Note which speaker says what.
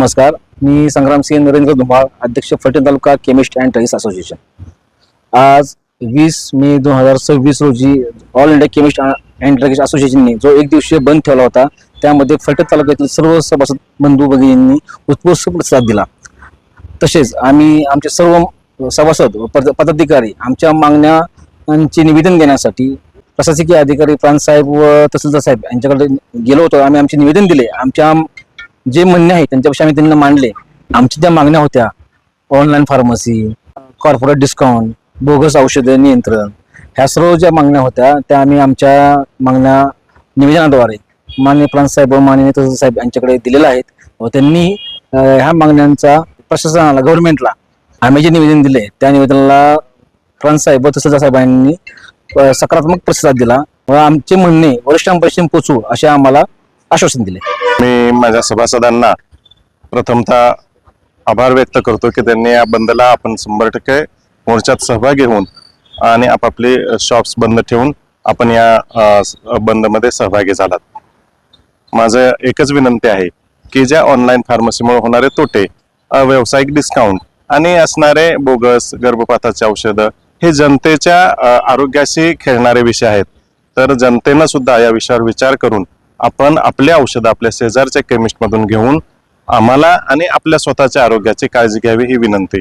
Speaker 1: नमस्कार, मी संग्रामसिंह नरेंद्र धुमाळ, अध्यक्ष फलटण तालुका chemist and druggist association. आज 20 मे 2026 रोजी all India chemist and druggist असोसिएशनने जो एक दिवसीय बंद ठेवला होता, त्यामध्ये फलटण तालुक्यातील सर्व सभासद बंधू भगिनींनी उत्स्फूर्त प्रतिसाद दिला। तसेच आम्ही आमचे सर्व सभासद पदाधिकारी आमच्या मागण्यांचे निवेदन देण्यासाठी प्रशासकीय अधिकारी प्रांतसाहेब व तहसीलदार साहेब यांच्याकडे गेलो होतो। आम्ही आमचे निवेदन दिले, आमच्या जे म्हणणे आहे त्यांच्यापेक्षा आम्ही त्यांना मांडले। आमच्या ज्या मागण्या होत्या, online pharmacy, corporate discount, bogus औषध नियंत्रण, ह्या सर्व ज्या मागण्या होत्या त्या आम्ही आमच्या मागण्या निवेदनाद्वारे माननीय प्रांतसाहेब व माननीय तहसीलदार साहेब यांच्याकडे दिलेल्या आहेत व त्यांनी ह्या मागण्यांचा प्रशासनाला, गव्हर्नमेंटला आम्ही जे निवेदन दिले त्या निवेदनाला प्रांतसाहेब व तहसीलदार साहेबांनी सकारात्मक प्रतिसाद दिला व आमचे म्हणणे वरिष्ठांपर्यंत पोहोचू असे आम्हाला आश्वासन दिले।
Speaker 2: मी माझ्या सभासदांना प्रथमतः आभार व्यक्त करतो की त्यांनी या बंदला आपण 100% मोर्चात सहभागी होऊन आणि आपापले शॉप्स बंद ठेवून आपण या बंदमध्ये सहभागी झालात। माझं एकच विनंती आहे की ज्या ऑनलाईन फार्मसीमुळे होणारे तोटे, व्यावसायिक डिस्काउंट आणि असणारे बोगस गर्भपाताचे औषधं हे जनतेच्या आरोग्याशी खेळणारे विषय आहेत। तर जनतेनं सुद्धा या विषयावर विचार करून आपण आपले औषध आपल्या शेजारच्या केमिस्ट मधून घेऊन आम्हाला आणि आपल्या स्वतःच्या आरोग्याची काळजी घ्यावी ही विनंती।